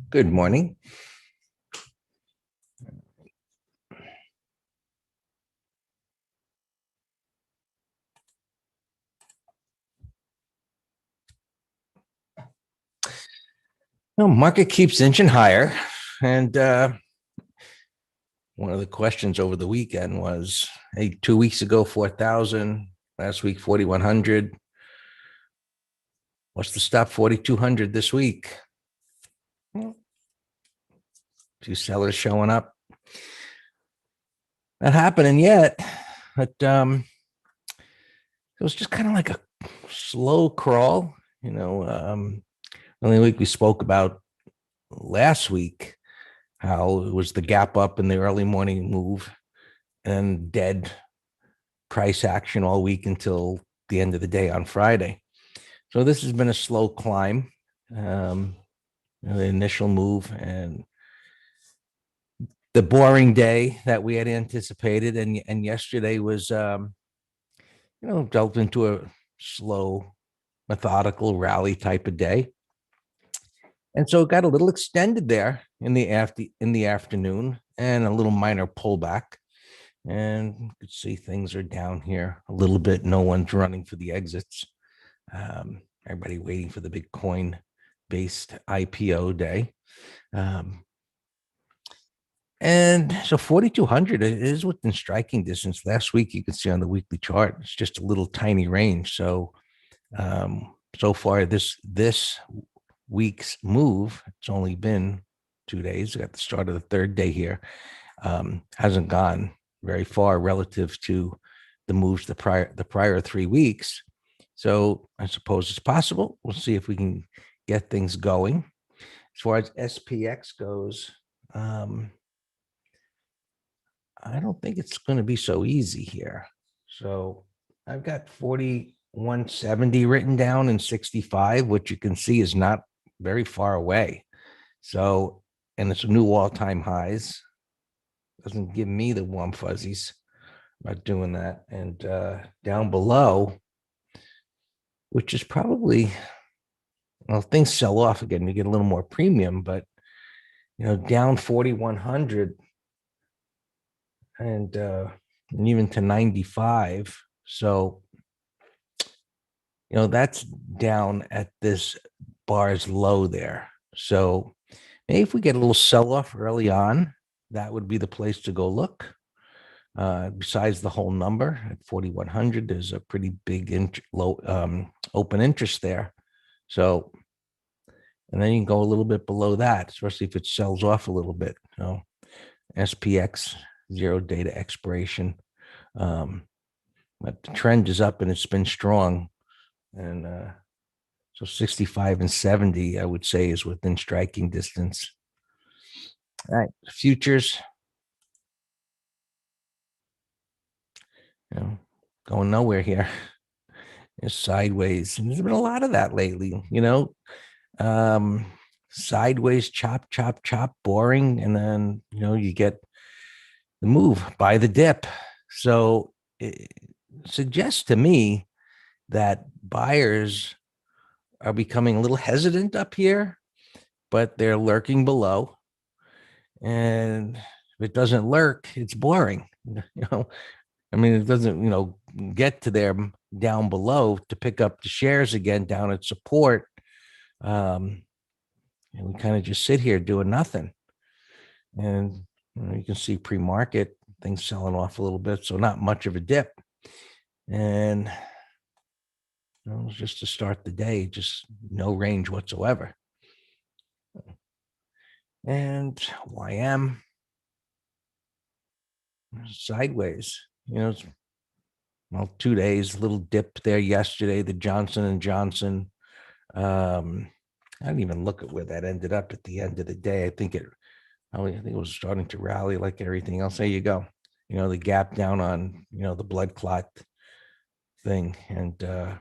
Good morning. No, market keeps inching higher. And one of the questions over the weekend was, hey, 2 weeks ago, 4,000, last week, 4,100. What's the stop 4,200 this week? Few sellers showing up. Not happening yet, but it was just kind of like a slow crawl. Only week we spoke about last week, how it was the gap up in the early morning move and dead price action all week until the end of the day on Friday. So this has been a slow climb, the initial move and the boring day that we had anticipated. And yesterday was, delved into a slow, methodical rally type of day. And so it got a little extended there in the afternoon and a little minor pullback. And you could see things are down here a little bit. No one's running for the exits. Everybody waiting for the Bitcoin based IPO day. And so 4,200 is within striking distance. Last week, you can see on the weekly chart, it's just a little tiny range. So, so far this week's move, it's only been 2 days. We got the start of the third day here. Hasn't gone very far relative to the moves the prior 3 weeks. So I suppose it's possible. We'll see if we can get things going. As far as SPX goes, I don't think it's going to be so easy here. So I've got 4,170 written down and 65, which you can see is not very far away. So, and it's new all-time highs. Doesn't give me the warm fuzzies about doing that. And down below, which is probably, well, things sell off again. You get a little more premium, but down 4,100 and even to 95. So, that's down at this bar's low there. So maybe if we get a little sell off early on, that would be the place to go look. Besides the whole number at 4,100, there's a pretty big low open interest there. So, and then you can go a little bit below that, especially if it sells off a little bit. SPX 0 data expiration. But the trend is up and it's been strong. And so 65 and 70, I would say, is within striking distance. All right, futures. Going nowhere here. It's sideways. And there's been a lot of that lately, sideways, chop, chop, chop, boring. And then, you get the move, buy the dip. So it suggests to me that buyers are becoming a little hesitant up here, but they're lurking below. And if it doesn't lurk, it's boring. It doesn't, get to them down below to pick up the shares again down at support. And we kind of just sit here doing nothing. And you can see pre-market things selling off a little bit. So not much of a dip. And just to start the day, just no range whatsoever. And YM sideways, well, 2 days, little dip there yesterday, the Johnson & Johnson. I didn't even look at where that ended up at the end of the day. I think it was starting to rally like everything else. There you go. The gap down on, the blood clot thing, and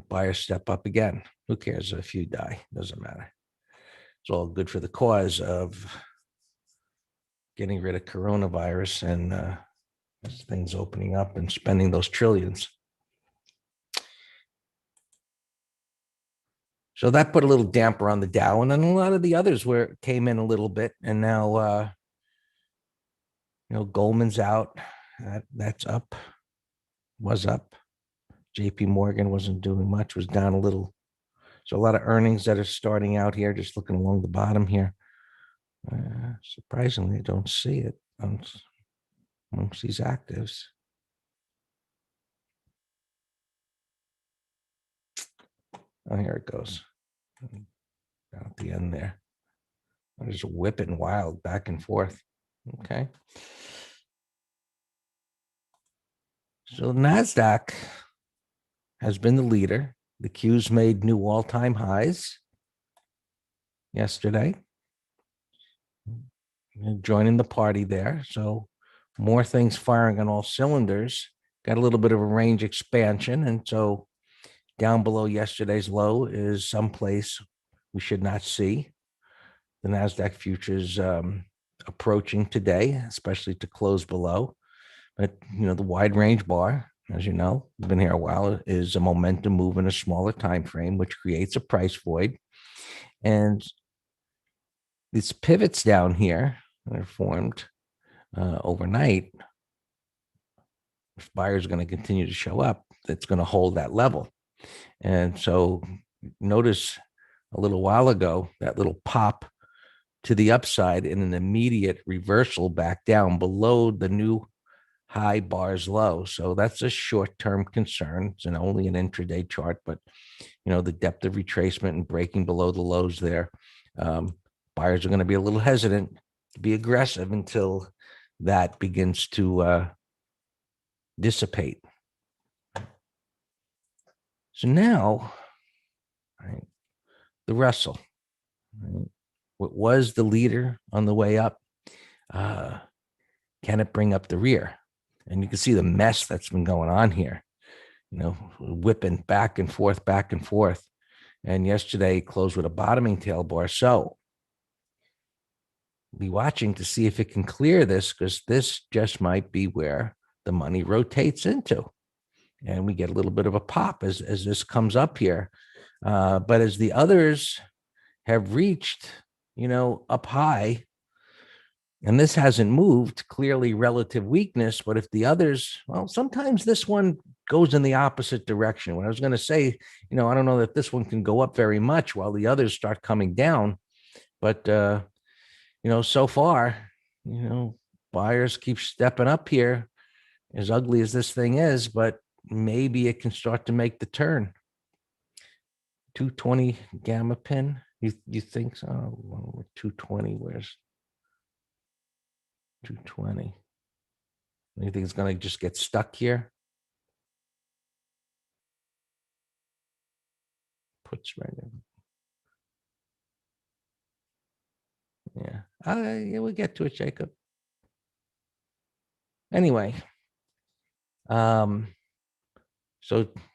buyers step up again. Who cares if you die? Doesn't matter. It's all good for the cause of getting rid of coronavirus and things opening up and spending those trillions. So that put a little damper on the Dow, and then a lot of the others came in a little bit, and now Goldman's out. That's up, was up. JP Morgan wasn't doing much, was down a little. So a lot of earnings that are starting out here, just looking along the bottom here. Surprisingly, I don't see it amongst these actives. Oh, here it goes. Down at the end there. Just whipping wild back and forth. Okay. So NASDAQ has been the leader. The Qs made new all-time highs yesterday. Joining the party there. So more things firing on all cylinders. Got a little bit of a range expansion. And so down below yesterday's low is someplace we should not see. The NASDAQ futures approaching today, especially to close below. But, the wide range bar, as you know, been here a while, is a momentum move in a smaller time frame, which creates a price void. And these pivots down here are formed overnight. If buyers are going to continue to show up, it's going to hold that level. And so notice a little while ago, that little pop to the upside in an immediate reversal back down below the new high bars low. So that's a short-term concern. It's only an intraday chart, but the depth of retracement and breaking below the lows there. Buyers are going to be a little hesitant to be aggressive until that begins to dissipate. So now, right, the Russell, right, what was the leader on the way up? Can it bring up the rear? And you can see the mess that's been going on here, whipping back and forth, back and forth. And yesterday closed with a bottoming tail bar. So be watching to see if it can clear this, because this just might be where the money rotates into. And we get a little bit of a pop as this comes up here. But as the others have reached, up high, and this hasn't moved, clearly relative weakness. But if the others, well, sometimes this one goes in the opposite direction. When I was going to say, I don't know that this one can go up very much while the others start coming down. But, so far, buyers keep stepping up here, as ugly as this thing is, but maybe it can start to make the turn. 220 gamma pin. You think so? 220, where's 220? You think it's going to just get stuck here? Puts right in. Yeah, we'll get to it, Jacob. Anyway, so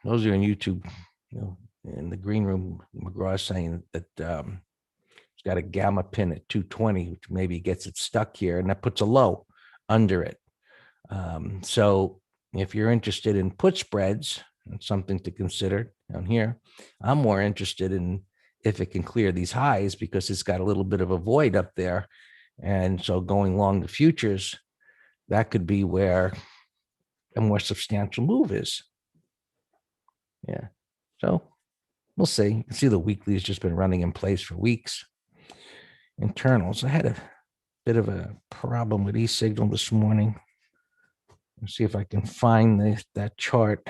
those of you on YouTube, in the green room, McGraw is saying that it's got a gamma pin at 220, which maybe gets it stuck here, and that puts a low under it. So if you're interested in put spreads, it's something to consider down here. I'm more interested in if it can clear these highs, because it's got a little bit of a void up there. And so going long the futures, that could be where a more substantial move is. Yeah. So we'll see. You can see the weekly has just been running in place for weeks. Internals, I had a bit of a problem with eSignal this morning. Let's see if I can find that chart.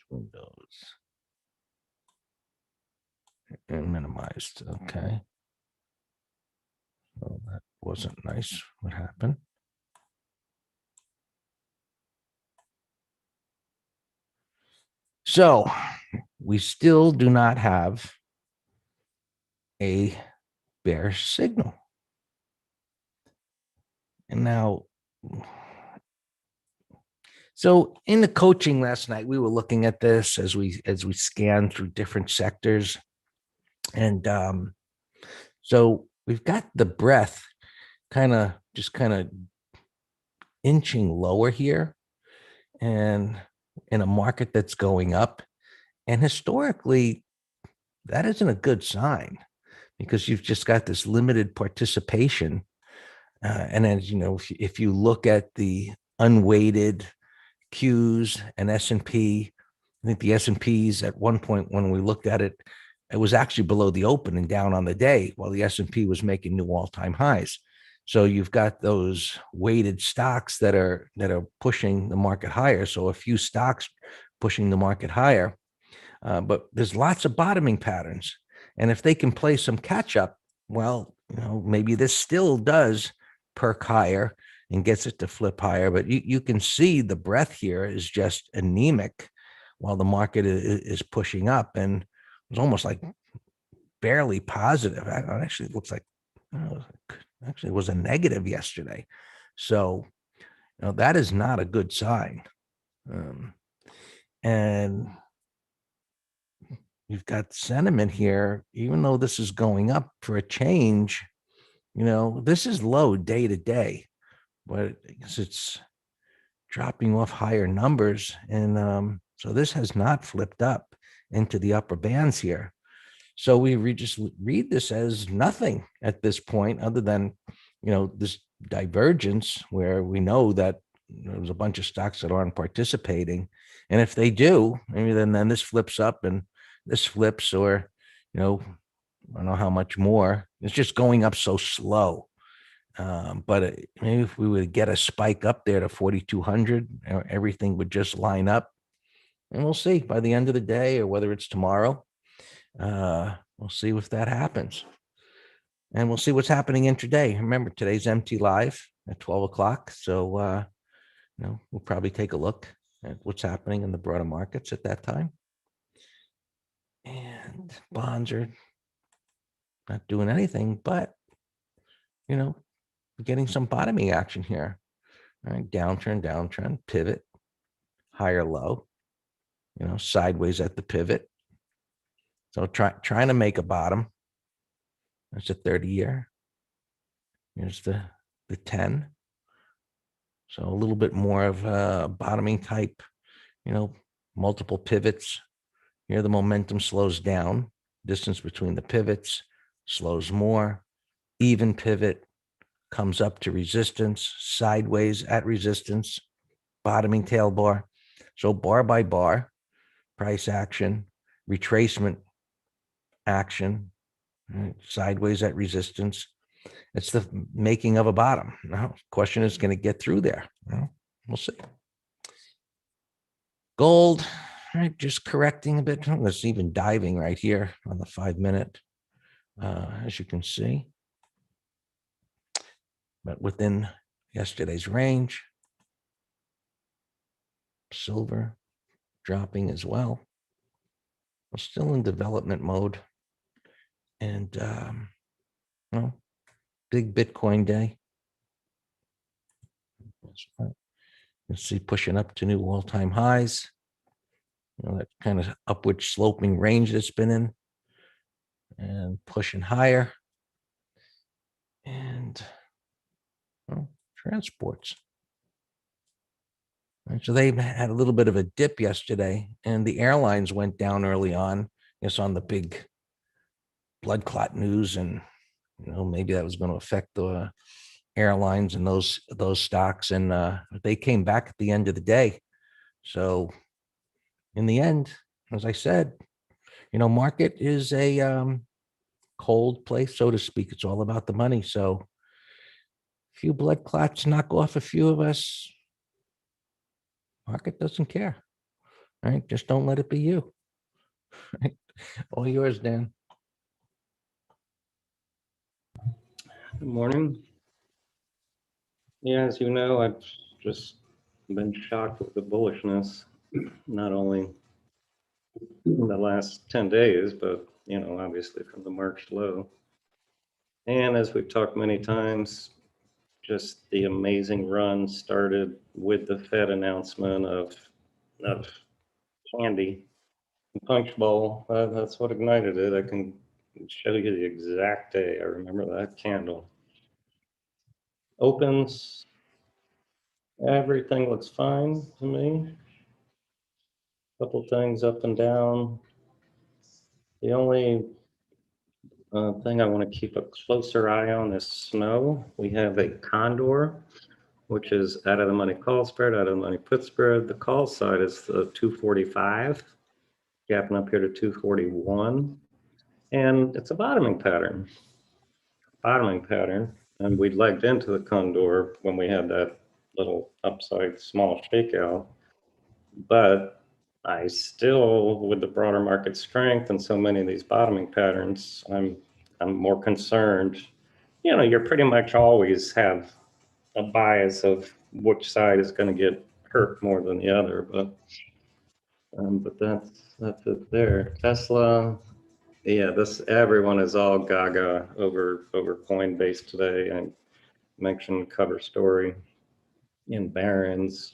Windows and minimized. Okay. Well, that wasn't nice. What happened? So we still do not have a bearish signal. And now, so in the coaching last night, we were looking at this as we scanned through different sectors. And so we've got the breath kind of inching lower here, and in a market that's going up. And historically, that isn't a good sign because you've just got this limited participation. And as you know, if you look at the unweighted Qs and S&P, I think the S&Ps at one point when we looked at it, it was actually below the open and down on the day, while the S&P was making new all-time highs. So you've got those weighted stocks that are pushing the market higher. So a few stocks pushing the market higher, but there's lots of bottoming patterns. And if they can play some catch up, well, maybe this still does perk higher and gets it to flip higher. But you can see the breath here is just anemic while the market is pushing up. And it's almost like barely positive. Actually, it looks like actually it was a negative yesterday. So that is not a good sign. And you've got sentiment here, even though this is going up for a change, this is low day to day, but it's dropping off higher numbers. And so this has not flipped up into the upper bands here. So we just read this as nothing at this point, other than, this divergence where we know that there's a bunch of stocks that aren't participating. And if they do, maybe then this flips up and this flips, or, I don't know how much more. It's just going up so slow. But maybe if we would get a spike up there to 4,200, everything would just line up. And we'll see by the end of the day, or whether it's tomorrow. We'll see if that happens. And we'll see what's happening intraday. Remember, today's MT Live at 12 o'clock. So, we'll probably take a look at what's happening in the broader markets at that time. And bonds are not doing anything, but, getting some bottoming action here. All right, downtrend, pivot, higher low, sideways at the pivot. So trying to make a bottom. That's a 30-year. Here's the 10. So a little bit more of a bottoming type, multiple pivots. Here the momentum slows down. Distance between the pivots slows more. Even pivot comes up to resistance, sideways at resistance, bottoming tail bar. So bar by bar, price action, retracement action, right? Sideways at resistance. It's the making of a bottom. Now, question is going to get through there. We'll see. Gold, right, just correcting a bit. It's even diving right here on the 5-minute, as you can see. But within yesterday's range. Silver dropping as well. We're still in development mode. And, big Bitcoin day. You see pushing up to new all-time highs. That kind of upward sloping range that's been in, and pushing higher. And transports. Right, so they had a little bit of a dip yesterday, and the airlines went down early on. It's on the big blood clot news, and maybe that was going to affect the airlines and those stocks, and they came back at the end of the day. So in the end, as I said, market is a cold place, so to speak. It's all about the money. So a few blood clots knock off a few of us. Market doesn't care. All right, just don't let it be you. Right? All yours, Dan. Good morning. Yeah, as you know, I've just been shocked with the bullishness, not only in the last 10 days, but, obviously from the March low. And as we've talked many times, just the amazing run started with the Fed announcement of candy, Punch Bowl. That's what ignited it. I can show you the exact day. I remember that candle. Opens, everything looks fine to me. Couple things up and down. The only thing I want to keep a closer eye on is snow. We have a condor, which is out of the money call spread, out of the money put spread. The call side is the 245, gapping up here to 241. And it's a bottoming pattern. And we legged into the condor when we had that little upside small shakeout. But I still, with the broader market strength and so many of these bottoming patterns, I'm more concerned. You know, you're pretty much always have a bias of which side is going to get hurt more than the other, but that's it there. Tesla, yeah, this everyone is all gaga over Coinbase today. I mentioned cover story in Barron's.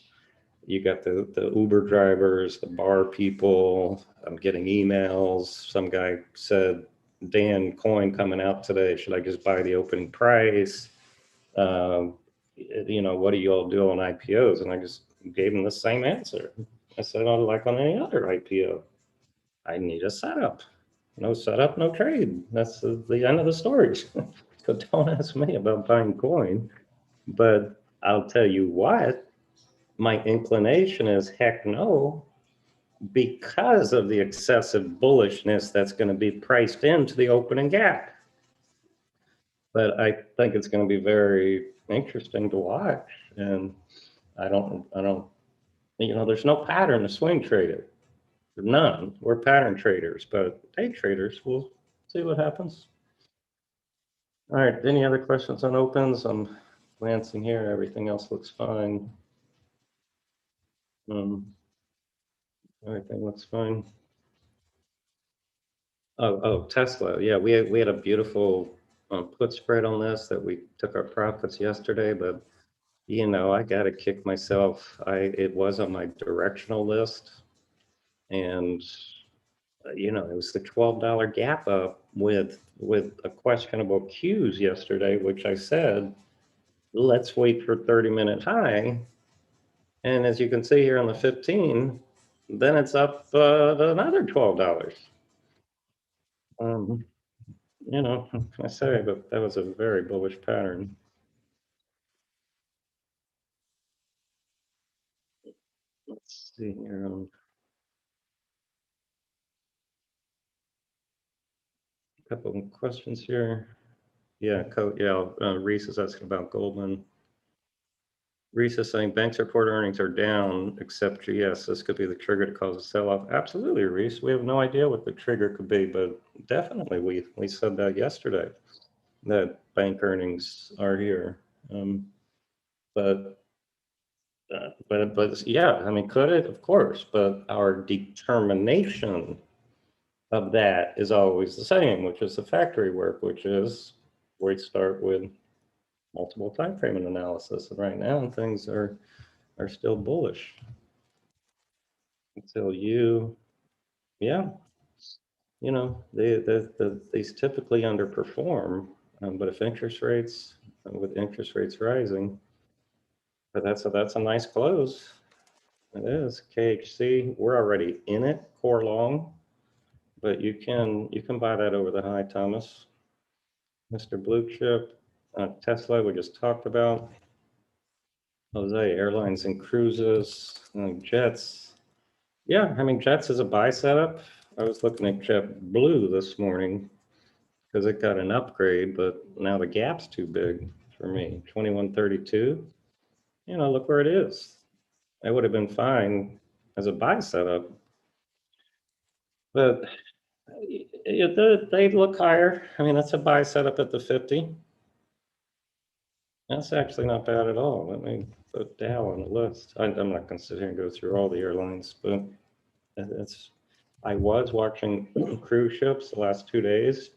You got the Uber drivers, the bar people. I'm getting emails. Some guy said, Dan, coin coming out today. Should I just buy the opening price? You know, what do you all do on IPOs? And I just gave him the same answer. I said, oh, like on any other IPO, I need a setup. No setup, no trade. That's the end of the story. So don't ask me about buying coin. But I'll tell you what, my inclination is heck no, because of the excessive bullishness that's going to be priced into the opening gap. But I think it's going to be very interesting to watch. And I don't, you know, there's no pattern to swing trader. None. We're pattern traders, but day traders, we'll see what happens. All right, any other questions on opens? I'm glancing here, everything else looks fine. Everything looks fine. Oh, Tesla. Yeah, we had a beautiful put spread on this that we took our profits yesterday, but you know, I got to kick myself. It was on my directional list, and you know, it was the $12 gap up with a questionable cues yesterday, which I said, let's wait for 30-minute high. And as you can see here on the 15, then it's up another $12. You know, I say, but that was a very bullish pattern. Let's see here. A couple of questions here. Yeah, Reese is asking about Goldman. Reese is saying banks report earnings are down, except GS. This could be the trigger to cause a sell-off. Absolutely, Reese. We have no idea what the trigger could be, but definitely we said that yesterday, that bank earnings are here. But yeah, I mean, could it? Of course, but our determination of that is always the same, which is the factory work, which is we start with multiple time frame analysis, and right now things are still bullish until yeah, you know, these typically underperform, but if interest rates, with interest rates rising, but that's a nice close. It is. KHC, we're already in it, core long, but you can buy that over the high, Thomas. Mr. Blue Chip, Tesla, we just talked about. Jose, airlines and cruises, jets. Yeah, I mean, jets is a buy setup. I was looking at JetBlue this morning because it got an upgrade, but now the gap's too big for me. 2132. You know, look where it is. It would have been fine as a buy setup, but they look higher. I mean, that's a buy setup at the 50. That's actually not bad at all. Let me put Dow on the list. I'm not going to sit here and go through all the airlines, but it's. I was watching cruise ships the last 2 days,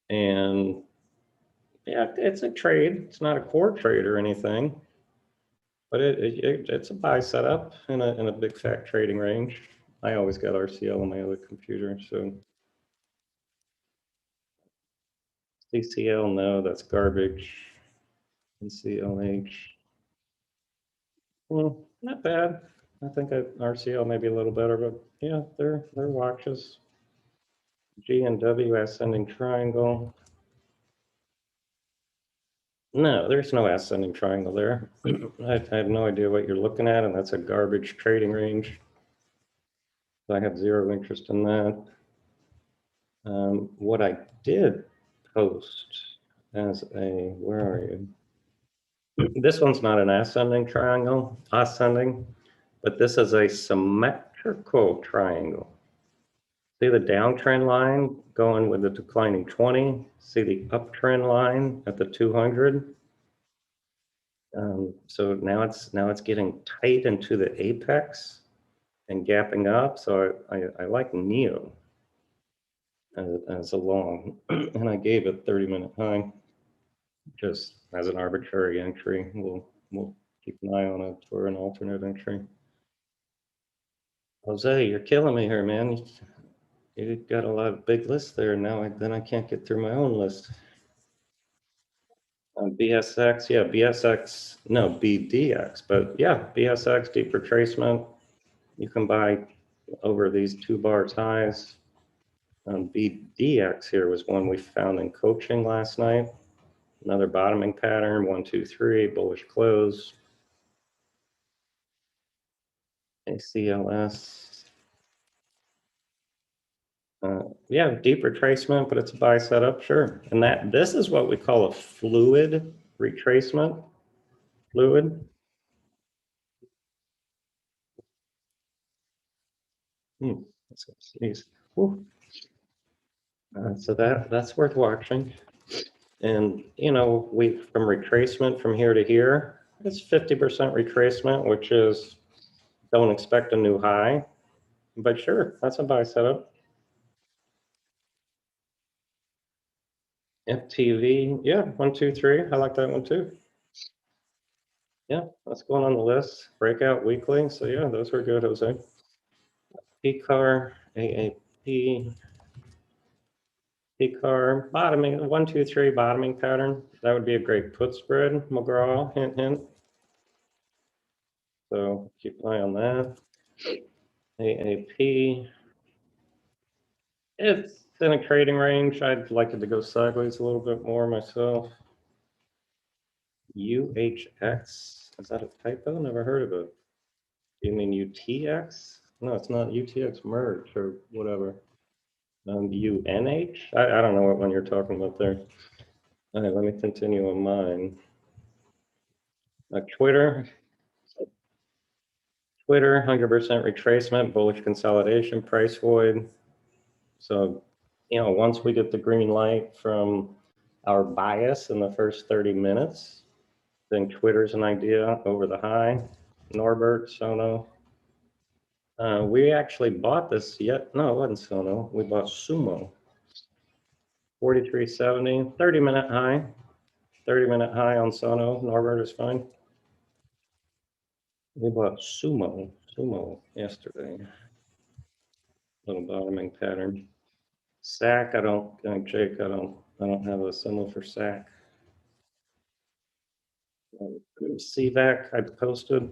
and yeah, it's a trade. It's not a core trade or anything, but it's a buy setup in a big fat trading range. I always got RCL on my other computer, so CCL, no, that's garbage. NCLH. Not bad. I think RCL may be a little better, but yeah, they're watches. G and W ascending triangle. No, there's no ascending triangle there. I have no idea what you're looking at, and that's a garbage trading range. So I have zero interest in that. What I did post as a, where are you? This one's not an ascending triangle, ascending, but this is a symmetrical triangle. See the downtrend line going with the declining 20. See the uptrend line at the 200. So now it's getting tight into the apex and gapping up. So I like NEO as a long, and I gave it 30-minute high just as an arbitrary entry. We'll keep an eye on it for an alternate entry. Jose, you're killing me here, man. You got a lot of big lists there. Now then I can't get through my own list. BSX, yeah, BSX, no, BDX, but yeah, BSX, deep retracement. You can buy over these 2 bars highs. BDX here was one we found in coaching last night. Another bottoming pattern, 1, 2, 3, bullish close. ACLS. Yeah, deep retracement, but it's a buy setup, sure. And this is what we call a fluid retracement. Fluid. Let's sneeze. So that's worth watching. And you know, from retracement from here to here, it's 50% retracement, which is don't expect a new high, but sure, that's a buy setup. FTV, yeah, 1, 2, 3. I like that one too. Yeah, that's going on the list. Breakout weekly. So yeah, those were good, Jose. PCAR, AAP, PCAR, bottoming, 1, 2, 3 bottoming pattern. That would be a great put spread, McGraw, hint, hint. So keep an eye on that. AAP, it's in a trading range. I'd like it to go sideways a little bit more myself. UHX, is that a typo? Never heard of it. You mean UTX? No, it's not UTX merge or whatever. UNH? I don't know what one you're talking about there. All right, let me continue on mine. Twitter, 100% retracement, bullish consolidation, price void. So, you know, once we get the green light from our bias in the first 30 minutes, then Twitter's an idea over the high. Norbert, Sono. We actually bought this no, it wasn't Sono. We bought Sumo. 43.70, 30-minute high. 30-minute high on Sono. Norbert is fine. We bought Sumo yesterday. Little bottoming pattern. SAC, Jake, I don't have a symbol for SAC. CVAC, I posted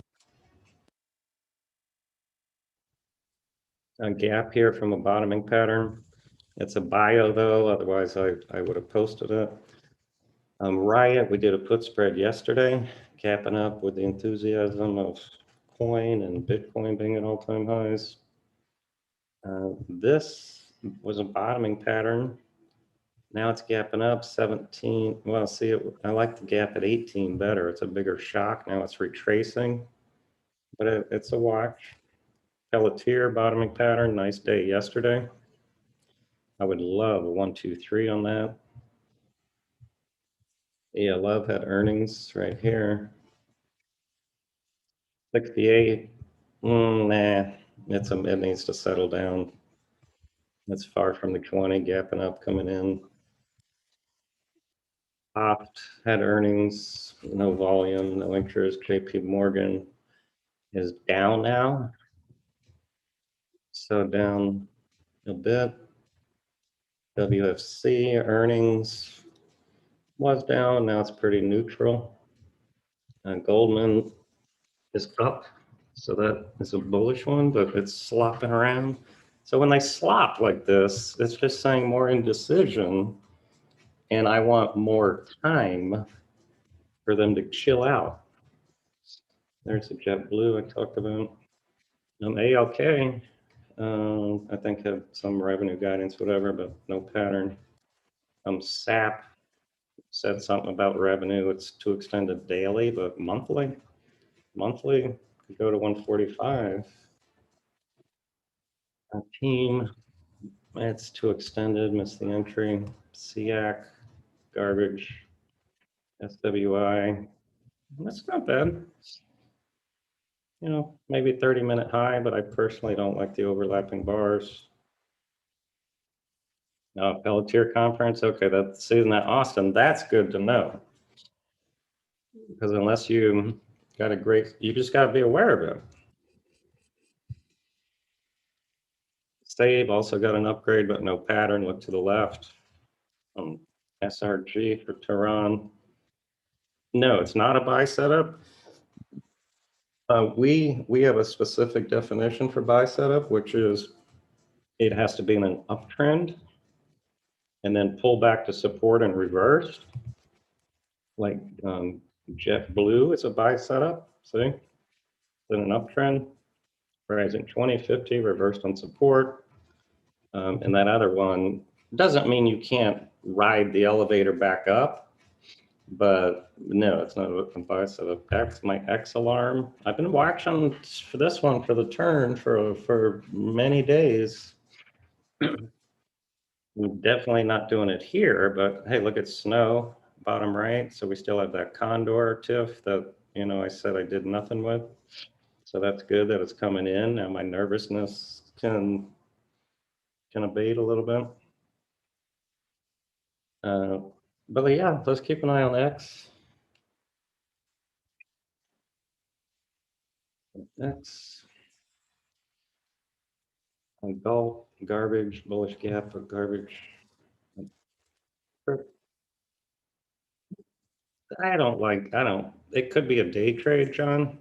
a gap here from a bottoming pattern. It's a bio though, otherwise I would have posted it. Riot, we did a put spread yesterday, capping up with the enthusiasm of coin and Bitcoin being at all-time highs. This was a bottoming pattern. Now it's gapping up 17. Well, see, I like the gap at 18 better. It's a bigger shock. Now it's retracing, but it's a watch. Pelletier bottoming pattern. Nice day yesterday. I would love a 1, 2, 3 on that. Yeah, Love had earnings right here. 68. Nah, it needs to settle down. It's far from the 20, gapping up, coming in. Opt had earnings, no volume, no interest. JP Morgan is down now. So down a bit. WFC earnings, was down, now it's pretty neutral. Goldman is up, so that is a bullish one, but it's slopping around. So when they slop like this, it's just saying more indecision, and I want more time for them to chill out. There's a JetBlue I talked about. ALK, I think had some revenue guidance, whatever, but no pattern. SAP said something about revenue. It's too extended daily, but monthly could go to 145. Team, it's too extended, missed the entry. SEAC, garbage. SWI, that's not bad. You know, maybe 30-minute high, but I personally don't like the overlapping bars. Pelletier conference, okay, that's seeing that Austin, that's good to know. Because unless you got a great, you just got to be aware of it. Save also got an upgrade, but no pattern. Look to the left. SRG for Tehran. No, it's not a buy setup. We have a specific definition for buy setup, which is it has to be in an uptrend and then pull back to support and reverse. Like JetBlue is a buy setup, see? Then an uptrend, rising 2050, reversed on support. And that other one doesn't mean you can't ride the elevator back up, but no, it's not a buy setup. That's my X alarm. I've been watching for this one for the turn for many days. We're definitely not doing it here, but hey, look at snow, bottom right. So we still have that condor TIF that, you know, I said I did nothing with. So that's good that it's coming in. Now my nervousness can abate a little bit. But yeah, let's keep an eye on X. X. And Gulf, garbage, bullish gap, or garbage. I don't, it could be a day trade, John.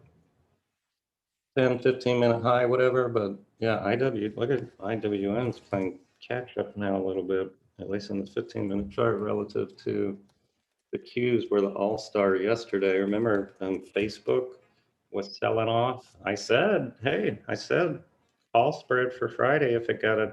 10, 15-minute high, whatever, but yeah, look at IWN's playing catch up now a little bit, at least in the 15-minute chart relative to the Qs were the all-star yesterday. Remember Facebook was selling off? I said, hey, call spread for Friday if it got a